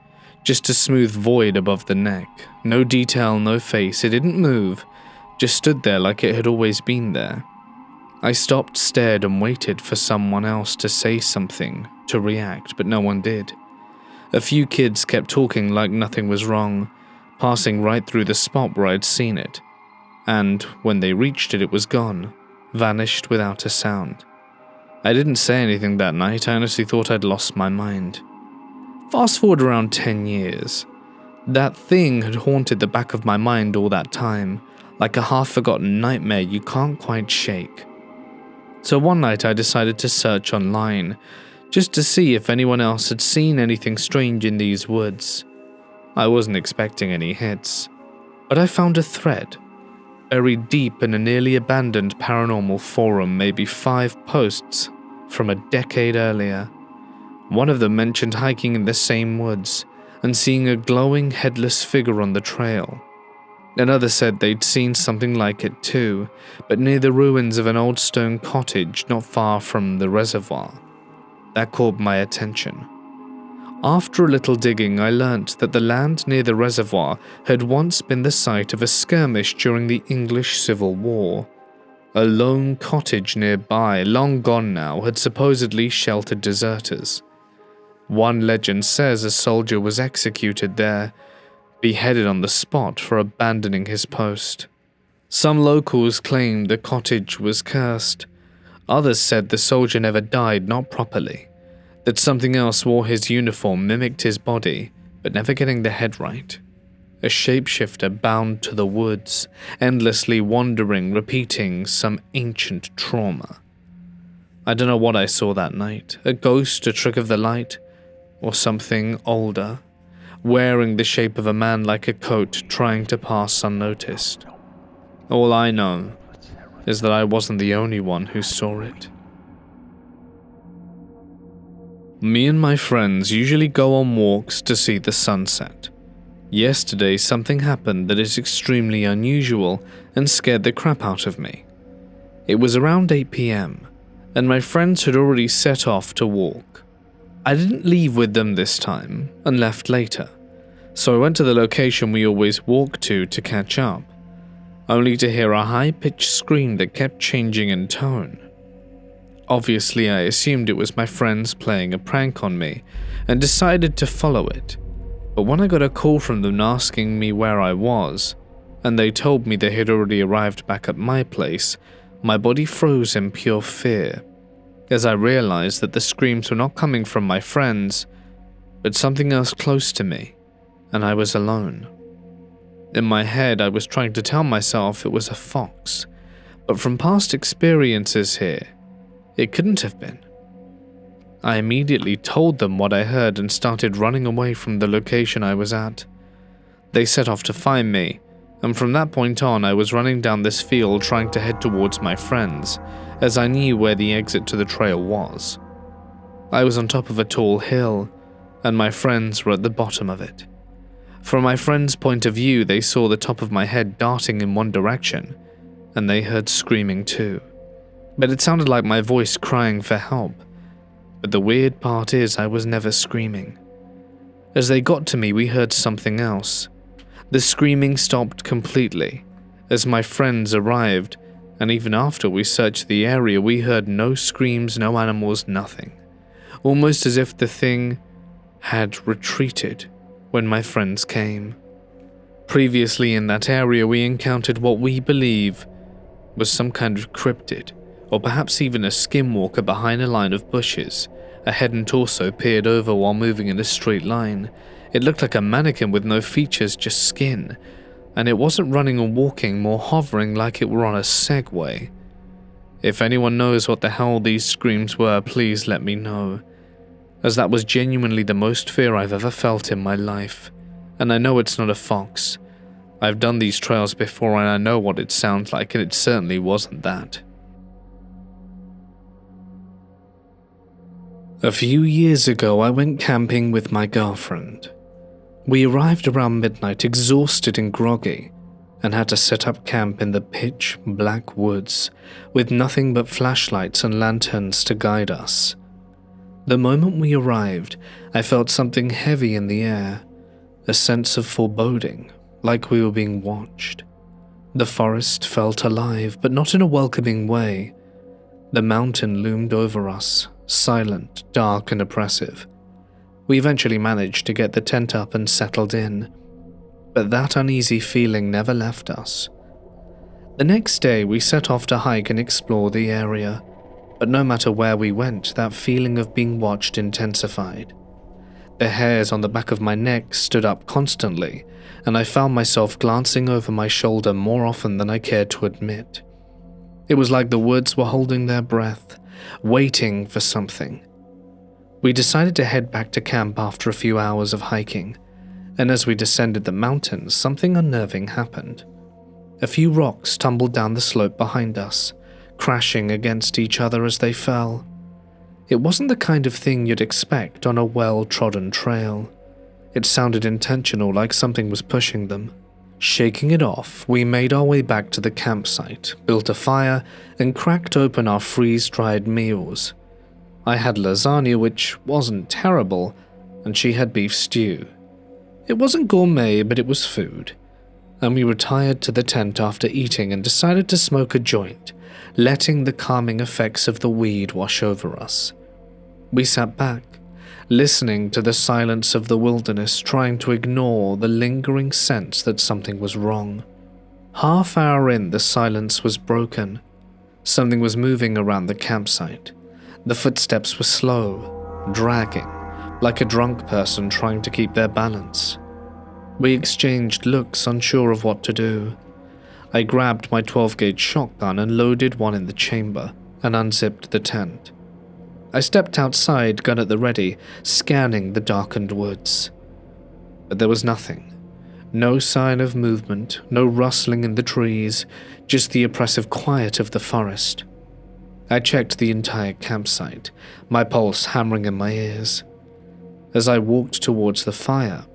Just a smooth void above the neck. No detail, no face, it didn't move. Just stood there like it had always been there. I stopped, stared, and waited for someone else to say something, to react, but no one did. A few kids kept talking like nothing was wrong, passing right through the spot where I'd seen it. And when they reached it, it was gone, vanished without a sound. I didn't say anything that night. I honestly thought I'd lost my mind. Fast forward around 10 years. That thing had haunted the back of my mind all that time, like a half-forgotten nightmare you can't quite shake. So one night I decided to search online, just to see if anyone else had seen anything strange in these woods. I wasn't expecting any hits, but I found a thread, buried deep in a nearly abandoned paranormal forum, maybe 5 posts from a decade earlier. One of them mentioned hiking in the same woods and seeing a glowing headless figure on the trail. Another said they'd seen something like it too, but near the ruins of an old stone cottage not far from the reservoir. That caught my attention. After a little digging, I learnt that the land near the reservoir had once been the site of a skirmish during the English Civil War. A lone cottage nearby, long gone now, had supposedly sheltered deserters. One legend says a soldier was executed there, beheaded on the spot for abandoning his post. Some locals claimed the cottage was cursed. Others said the soldier never died, not properly, that something else wore his uniform, mimicked his body, but never getting the head right. a shapeshifter bound to the woods, endlessly wandering, repeating some ancient trauma. I don't know what I saw that night, a ghost, a trick of the light, or something older, wearing the shape of a man like a coat, trying to pass unnoticed. All I know is that I wasn't the only one who saw it. Me and my friends usually go on walks to see the sunset. Yesterday, something happened that is extremely unusual and scared the crap out of me. It was around 8 p.m, and my friends had already set off to walk. I didn't leave with them this time and left later, so I went to the location we always walk to catch up, only to hear a high-pitched scream that kept changing in tone. Obviously, I assumed it was my friends playing a prank on me and decided to follow it, but when I got a call from them asking me where I was, and they told me they had already arrived back at my place, my body froze in pure fear, as I realized that the screams were not coming from my friends, but something else close to me, and I was alone. In my head, I was trying to tell myself it was a fox, but from past experiences here, it couldn't have been. I immediately told them what I heard and started running away from the location I was at. They set off to find me, and from that point on I was running down this field trying to head towards my friends, as I knew where the exit to the trail was. I was on top of a tall hill, and my friends were at the bottom of it. From my friends' point of view, they saw the top of my head darting in one direction, and they heard screaming too. But it sounded like my voice crying for help. But the weird part is I was never screaming. As they got to me, we heard something else. The screaming stopped completely as my friends arrived, and even after we searched the area, we heard no screams, no animals, nothing. Almost as if the thing had retreated when my friends came. Previously in that area, we encountered what we believe was some kind of cryptid, or perhaps even a skinwalker behind a line of bushes. A head and torso peered over while moving in a straight line. It looked like a mannequin with no features, just skin, and it wasn't running or walking, more hovering like it were on a Segway. If anyone knows what the hell these screams were, please let me know, as that was genuinely the most fear I've ever felt in my life. And I know it's not a fox. I've done these trails before and I know what it sounds like, and it certainly wasn't that. A few years ago, I went camping with my girlfriend. We arrived around midnight, exhausted and groggy, and had to set up camp in the pitch black woods, with nothing but flashlights and lanterns to guide us. The moment we arrived, I felt something heavy in the air, a sense of foreboding, like we were being watched. The forest felt alive, but not in a welcoming way. The mountain loomed over us, silent, dark, and oppressive. We eventually managed to get the tent up and settled in, but that uneasy feeling never left us. The next day, we set off to hike and explore the area, but no matter where we went, that feeling of being watched intensified. The hairs on the back of my neck stood up constantly, and I found myself glancing over my shoulder more often than I cared to admit. It was like the woods were holding their breath, waiting for something. We decided to head back to camp after a few hours of hiking, and as we descended the mountains, something unnerving happened. A few rocks tumbled down the slope behind us, crashing against each other as they fell. It wasn't the kind of thing you'd expect on a well-trodden trail. It sounded intentional, like something was pushing them. Shaking it off, we made our way back to the campsite, built a fire, and cracked open our freeze-dried meals. I had lasagna, which wasn't terrible, and she had beef stew. It wasn't gourmet, but it was food. And we retired to the tent after eating and decided to smoke a joint, letting the calming effects of the weed wash over us. We sat back, listening to the silence of the wilderness, trying to ignore the lingering sense that something was wrong. Half hour in, the silence was broken. Something was moving around the campsite. The footsteps were slow, dragging, like a drunk person trying to keep their balance. We exchanged looks, unsure of what to do. I grabbed my 12-gauge shotgun and loaded one in the chamber and unzipped the tent. I stepped outside, gun at the ready, scanning the darkened woods. But there was nothing. No sign of movement, no rustling in the trees, just the oppressive quiet of the forest. I checked the entire campsite, my pulse hammering in my ears. As I walked towards the fire,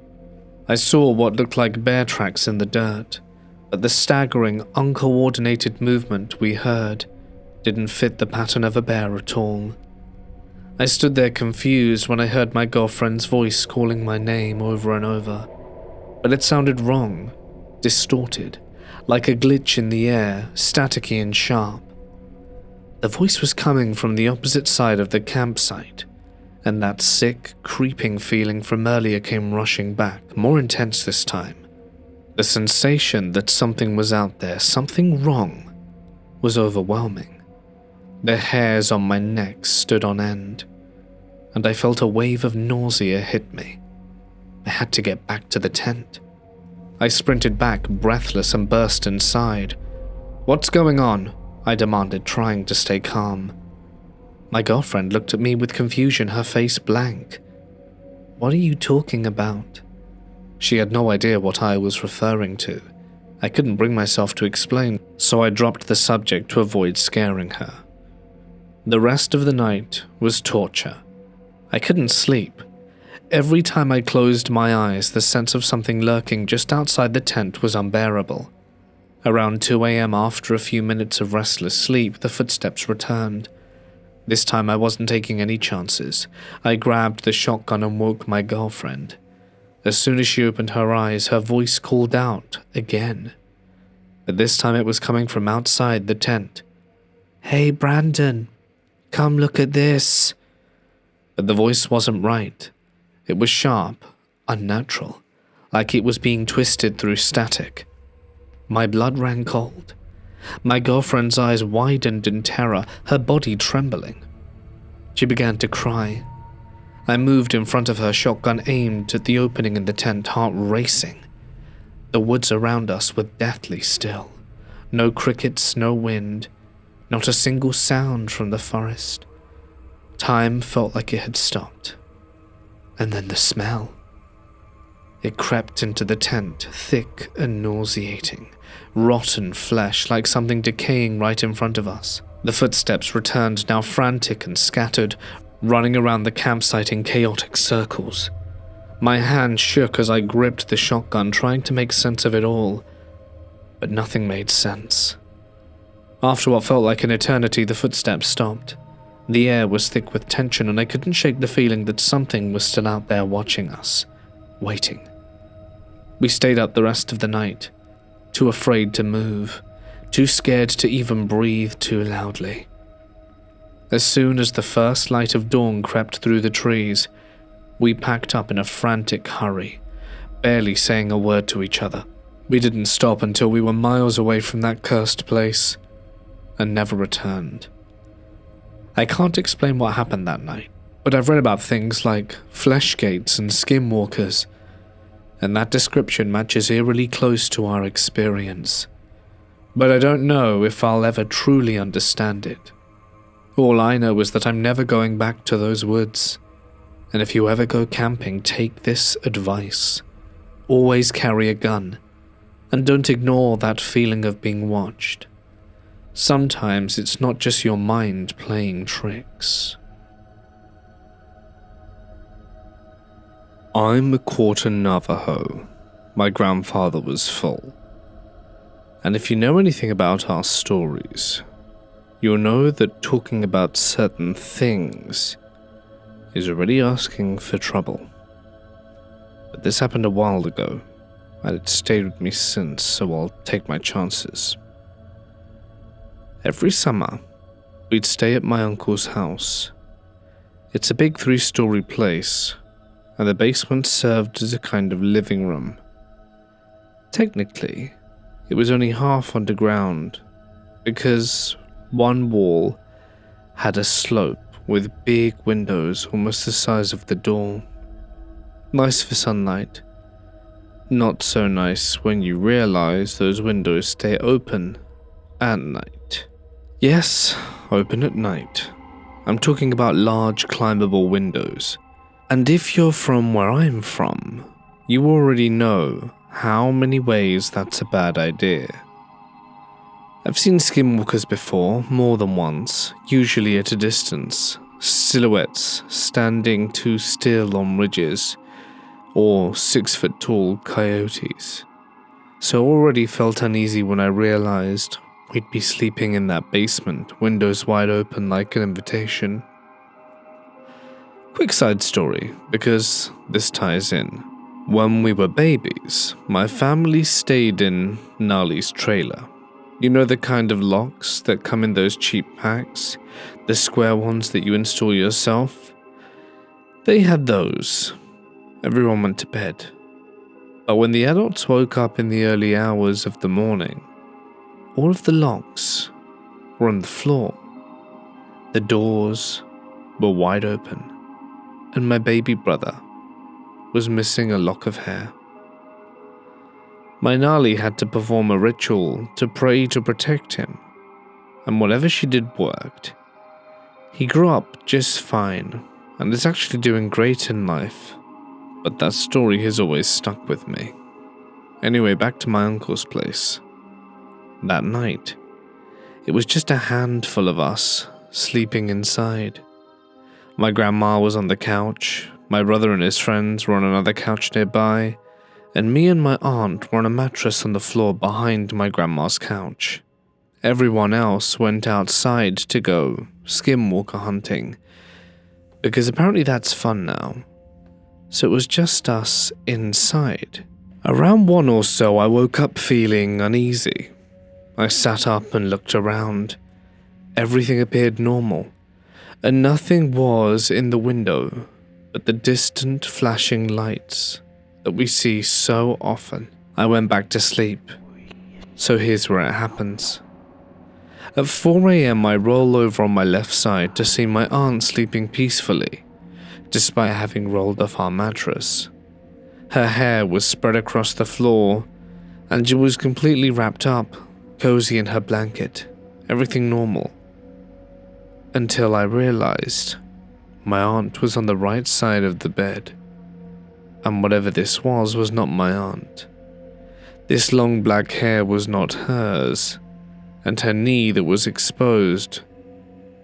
I saw what looked like bear tracks in the dirt, but the staggering, uncoordinated movement we heard didn't fit the pattern of a bear at all. I stood there confused when I heard my girlfriend's voice calling my name over and over, but it sounded wrong, distorted, like a glitch in the air, staticky and sharp. The voice was coming from the opposite side of the campsite, and that sick, creeping feeling from earlier came rushing back, more intense this time. The sensation that something was out there, something wrong, was overwhelming. The hairs on my neck stood on end, and I felt a wave of nausea hit me. I had to get back to the tent. I sprinted back, breathless, and burst inside. "What's going on?" I demanded, trying to stay calm. My girlfriend looked at me with confusion, her face blank. "What are you talking about?" She had no idea what I was referring to. I couldn't bring myself to explain, so I dropped the subject to avoid scaring her. The rest of the night was torture. I couldn't sleep. Every time I closed my eyes, the sense of something lurking just outside the tent was unbearable. Around 2 a.m., after a few minutes of restless sleep, the footsteps returned. This time I wasn't taking any chances. I grabbed the shotgun and woke my girlfriend. As soon as she opened her eyes, her voice called out again. But this time it was coming from outside the tent. "Hey, Brandon, come look at this." But the voice wasn't right. It was sharp, unnatural, like it was being twisted through static. My blood ran cold. My girlfriend's eyes widened in terror, her body trembling. She began to cry. I moved in front of her, shotgun aimed at the opening in the tent, heart racing. The woods around us were deathly still. No crickets, no wind, not a single sound from the forest. Time felt like it had stopped. And then the smell. It crept into the tent, thick and nauseating. Rotten flesh, like something decaying right in front of us. The footsteps returned, now frantic and scattered, running around the campsite in chaotic circles. My hand shook as I gripped the shotgun, trying to make sense of it all. But nothing made sense. After what felt like an eternity, the footsteps stopped. The air was thick with tension, and I couldn't shake the feeling that something was still out there watching us, waiting. We stayed up the rest of the night, too afraid to move, too scared to even breathe too loudly. As soon as the first light of dawn crept through the trees, we packed up in a frantic hurry, barely saying a word to each other. We didn't stop until we were miles away from that cursed place, and never returned. I can't explain what happened that night, but I've read about things like flesh gates and skinwalkers, and that description matches eerily close to our experience. But I don't know if I'll ever truly understand it. All I know is that I'm never going back to those woods, and if you ever go camping, take this advice. Always carry a gun, and don't ignore that feeling of being watched. Sometimes it's not just your mind playing tricks. I'm a quarter Navajo. My grandfather was full. And if you know anything about our stories, you'll know that talking about certain things is already asking for trouble. But this happened a while ago, and it's stayed with me since, so I'll take my chances. Every summer, we'd stay at my uncle's house. It's a big 3-story place, and the basement served as a kind of living room. Technically, it was only half underground, because one wall had a slope with big windows almost the size of the door. Nice for sunlight. Not so nice when you realize those windows stay open at night. Yes, open at night. I'm talking about large climbable windows. And if you're from where I'm from, you already know how many ways that's a bad idea. I've seen skinwalkers before, more than once, usually at a distance, silhouettes standing too still on ridges, or 6-foot-tall coyotes. So I already felt uneasy when I realized we'd be sleeping in that basement, windows wide open like an invitation. Quick side story, because this ties in. When we were babies, my family stayed in Nali's trailer. You know the kind of locks that come in those cheap packs? The square ones that you install yourself? They had those. Everyone went to bed. But when the adults woke up in the early hours of the morning, all of the locks were on the floor. The doors were wide open, and my baby brother was missing a lock of hair. My Nali had to perform a ritual to pray to protect him, and whatever she did worked. He grew up just fine, and is actually doing great in life, but that story has always stuck with me. Anyway, back to my uncle's place. That night, it was just a handful of us sleeping inside. My grandma was on the couch, my brother and his friends were on another couch nearby, and me and my aunt were on a mattress on the floor behind my grandma's couch. Everyone else went outside to go skinwalker hunting, because apparently that's fun now. So it was just us inside. Around 1 or so, I woke up feeling uneasy. I sat up and looked around. Everything appeared normal, and nothing was in the window but the distant flashing lights that we see so often. I went back to sleep. So here's where it happens. At 4 a.m. I roll over on my left side to see my aunt sleeping peacefully, despite having rolled off our mattress. Her hair was spread across the floor, and she was completely wrapped up, cozy in her blanket, everything normal. Until I realized my aunt was on the right side of the bed, and whatever this was not my aunt. This long black hair was not hers, and her knee that was exposed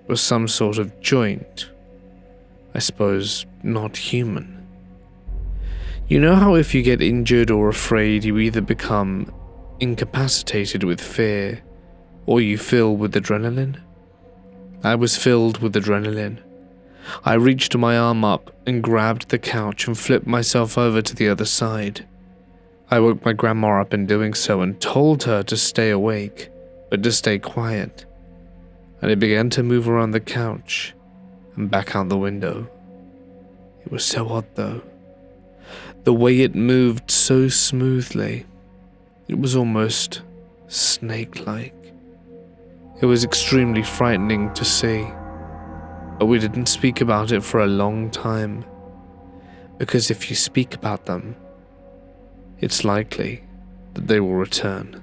was some sort of joint. I suppose not human. You know how if you get injured or afraid, you either become incapacitated with fear, or you fill with adrenaline? I was filled with adrenaline. I reached my arm up and grabbed the couch and flipped myself over to the other side. I woke my grandma up in doing so and told her to stay awake, but to stay quiet. And it began to move around the couch and back out the window. It was so odd though. The way it moved so smoothly. It was almost snake-like. It was extremely frightening to see, but we didn't speak about it for a long time, because if you speak about them, it's likely that they will return.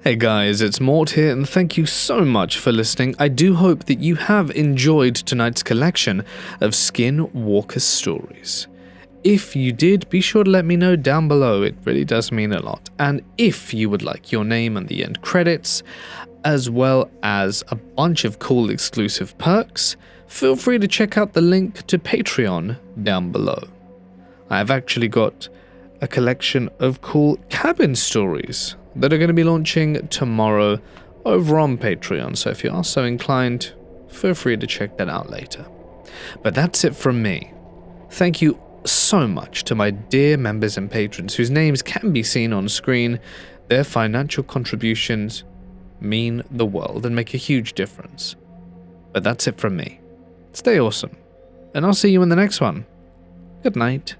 Hey guys, it's Mort here, and thank you so much for listening. I do hope that you have enjoyed tonight's collection of Skinwalker stories. If you did, be sure to let me know down below, it really does mean a lot. And if you would like your name on the end credits, as well as a bunch of cool exclusive perks, feel free to check out the link to Patreon down below. I've actually got a collection of cool cabin stories that are going to be launching tomorrow over on Patreon, so if you are so inclined, feel free to check that out later. But that's it from me. Thank you so much to my dear members and patrons whose names can be seen on screen. Their financial contributions mean the world and make a huge difference. But that's it from me. Stay awesome, and I'll see you in the next one. Good night.